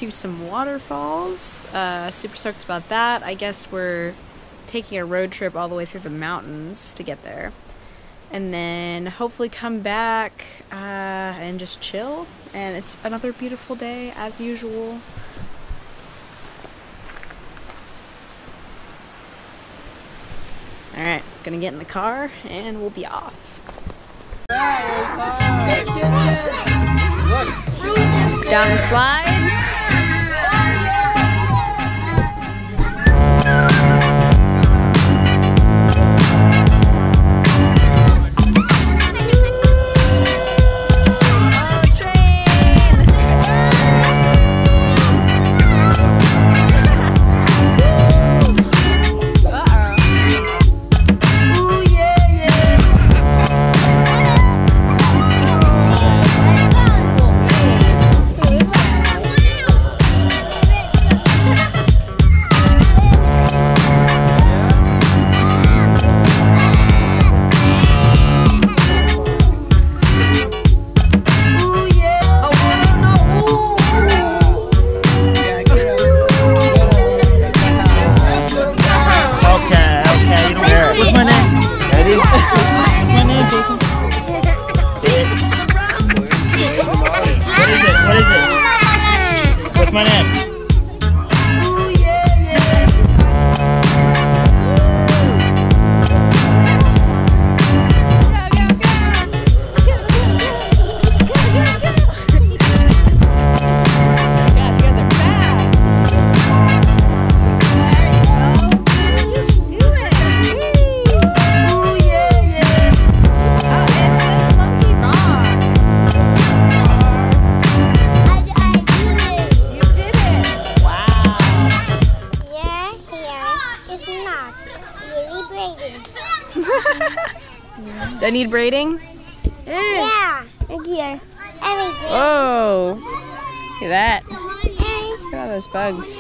to some waterfalls. Super stoked about that. I guess we're taking a road trip all the way through the mountains to get there. And then hopefully come back and just chill. And it's another beautiful day as usual. Alright, gonna get in the car and we'll be off. Down the slide. My name. Do I need braiding? Yeah, look here. Everything. Oh, look at that. Look at all those bugs.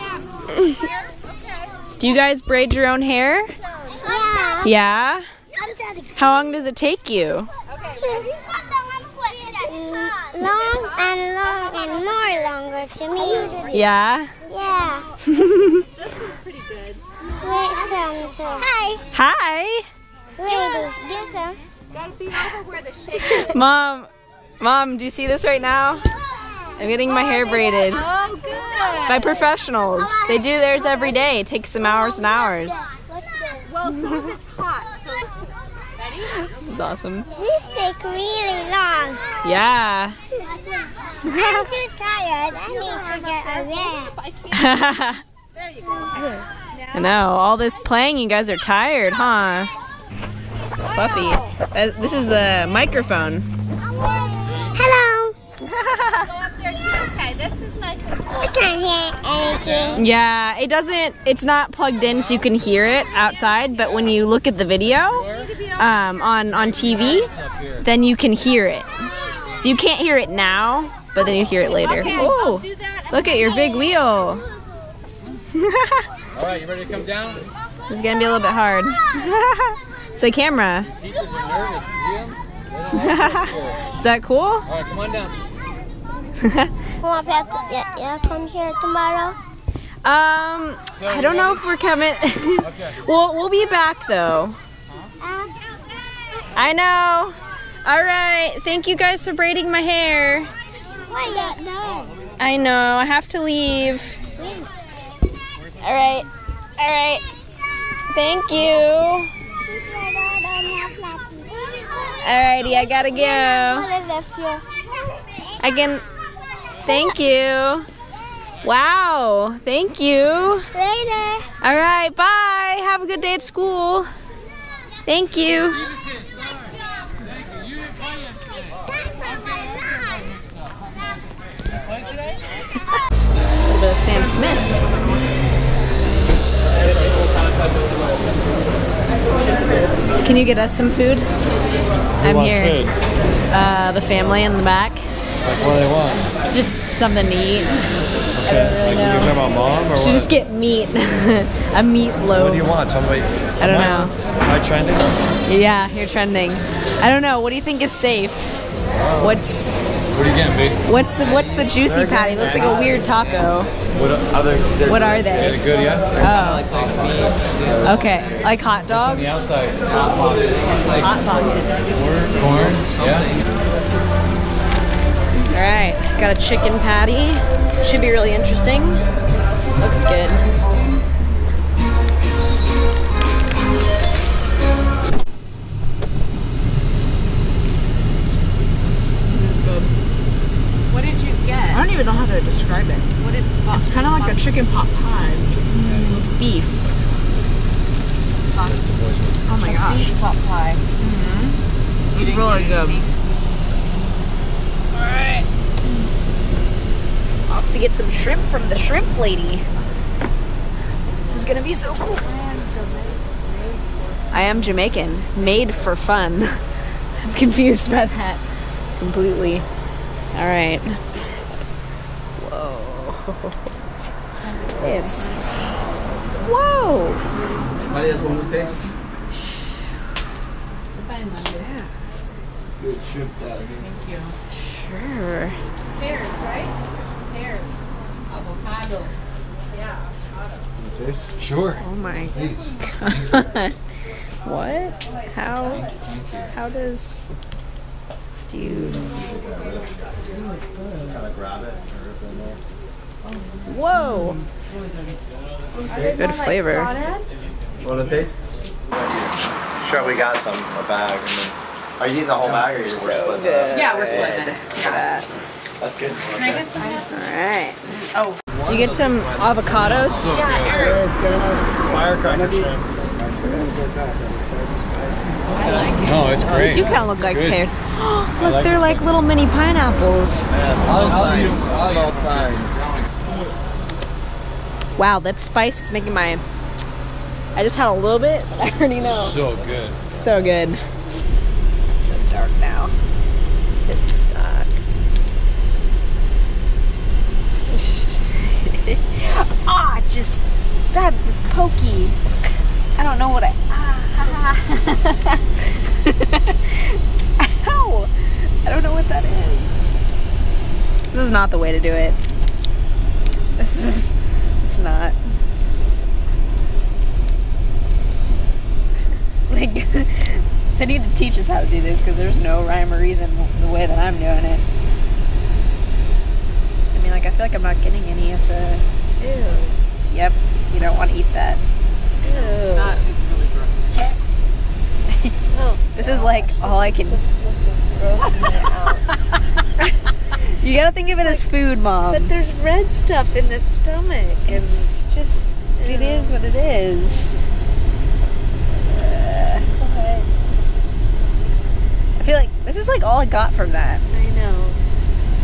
Do you guys braid your own hair? Yeah. Yeah? How long does it take you? Long and more longer to me. Yeah? Yeah. This one's pretty good. Hi. Hi. Ladies, do some. Gotta be over where the shake is. Mom, do you see this right now? I'm getting my hair braided Oh, good. by professionals. They do theirs every day. It takes them hours and hours. Well, some of it's hot, so ready? This is awesome. These take really long. Yeah. I'm too tired. I need to get a rest. There you go. I know. All this playing, you guys are tired, huh? Fluffy. This is the microphone. Hello. Go up there too. Okay, this is nice and cool. I can't hear anything. Yeah, it's not plugged in so you can hear it outside, but when you look at the video on TV, then you can hear it. So you can't hear it now, but then you hear it later. Oh, look at your big wheel. All right, you ready to come down? This is going to be a little bit hard. Say camera. Teachers are nervous. See them? They don't like it. Is that cool? All right, come on down. Yeah, come here tomorrow. I don't know if we're coming. Okay. We'll be back though. I know. All right. Thank you guys for braiding my hair. Why no? I know. I have to leave. All right. All right. Thank you. Alrighty, I gotta go. I can. Thank you. Wow. Thank you. Later. All right. Bye. Have a good day at school. Thank you. A little bit of Sam Smith. Can you get us some food? I'm here. Food? The family in the back. Like, what do they want? Just something to eat. Okay. I don't really know. You're talking about mom or Should what? just get meat. A meatloaf. What do you want? Tell me. I don't know. Am I trending? Yeah, you're trending. I don't know. What do you think is safe? What's What are you getting, babe? what's the juicy patty? Looks like a weird taco. What are Is they? it good, yeah? Oh. Okay. Like hot dogs? On the outside. Hot pockets. Corn, yeah. Alright, got a chicken patty. Should be really interesting. Looks good. What did you get? I don't even know how to describe it. What did It's kind of like a chicken pot pie with beef. Oh my gosh. beef pot pie? It's really good. Alright. Off to get some shrimp from the shrimp lady. This is gonna be so cool. I am Jamaican. Made for fun. I'm confused by that completely. Alright. Whoa. It's... Whoa! Good shrimp patty. Sure. Pears, right? Pears. Avocado. Yeah. Sure. Oh my Please. god. What? How does... Do you... Gotta grab it. Whoa! Good flavor. Want to taste? Sure, we got some, a bag. And then, are you eating the whole bag or you're splitting it up? Yeah, we're splitting it. Yeah. That's good. Can I get some? Alright. Oh. Do you get some avocados? Yeah, Eric. Firecracker shrimp. No, it's They great. do kind of look like Good. pears. I Look, like they're this like little mini pineapples. I'll eat 'em. Small bag. Wow, that spice is making my... I just had a little bit, but I already know. So good. So good. It's so dark now. It's dark. Ah, just... That was pokey. I don't know what I... Ow! I don't know what that is. This is not the way to do it. This is... It's not. Like, they need to teach us how to do this because there's no rhyme or reason the way that I'm doing it. I mean, like, I feel like I'm not getting any of the... Ew. Yep, you don't want to eat that. Ew. That is really gross. This is like all I can... This is grossing me out. You gotta think of it as food, Mom. But there's red stuff in the stomach. It's just... It is what it is. I feel like this is like all I got from that. I know.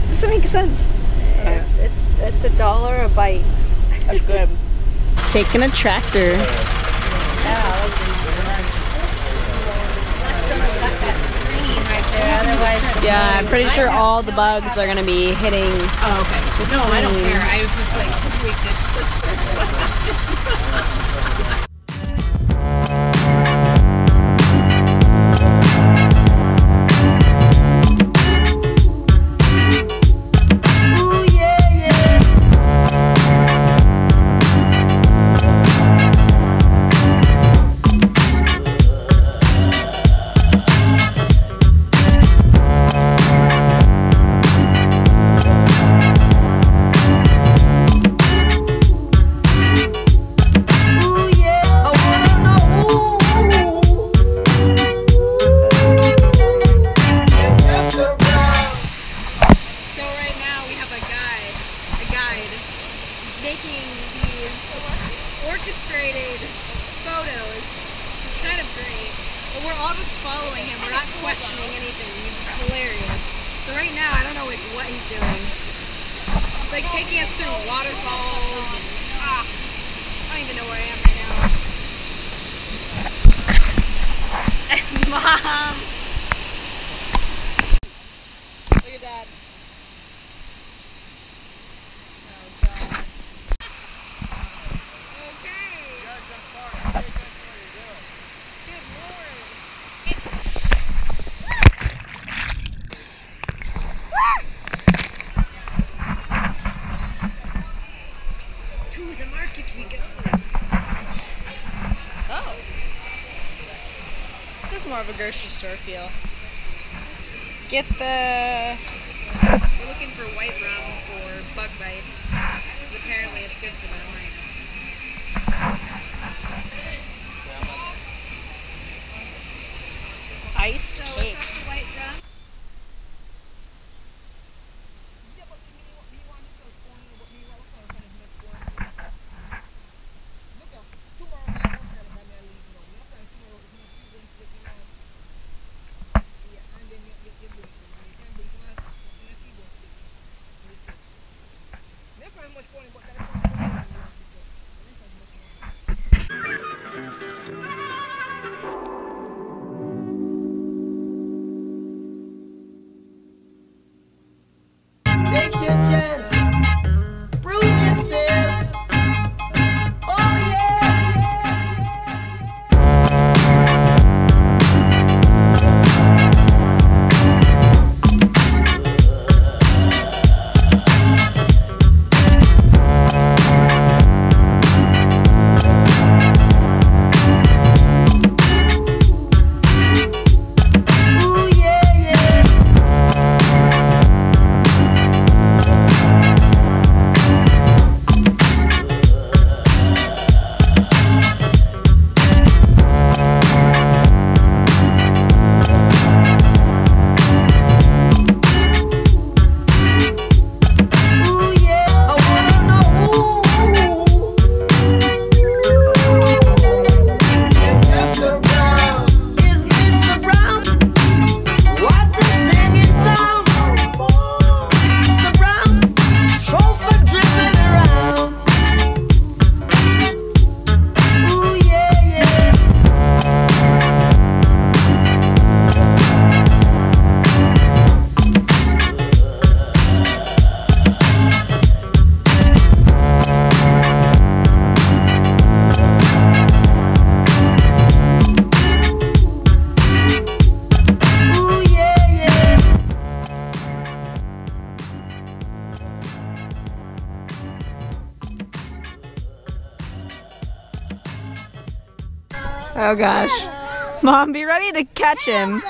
Does it make sense? It's $1 a bite. That's good. Taking a tractor. Yeah, I'm pretty sure all the bugs are gonna be hitting. Oh, okay. the No, I don't screen. care. I was just like, we ditched this. So right now we have a guide making these orchestrated photos. It's kind of great. But we're all just following him. We're not questioning anything. He's just hilarious. So right now I don't know what he's doing. It's like taking us through waterfalls and I don't even know where I am right now. Mom! Look at Dad. is more of a grocery store feel. Get the... We're looking for white rum for bug bites, because apparently it's good for them right now. Iced cake. White rum. Take your chance, prove yourself. Oh Oh gosh. Mom, be ready to catch him.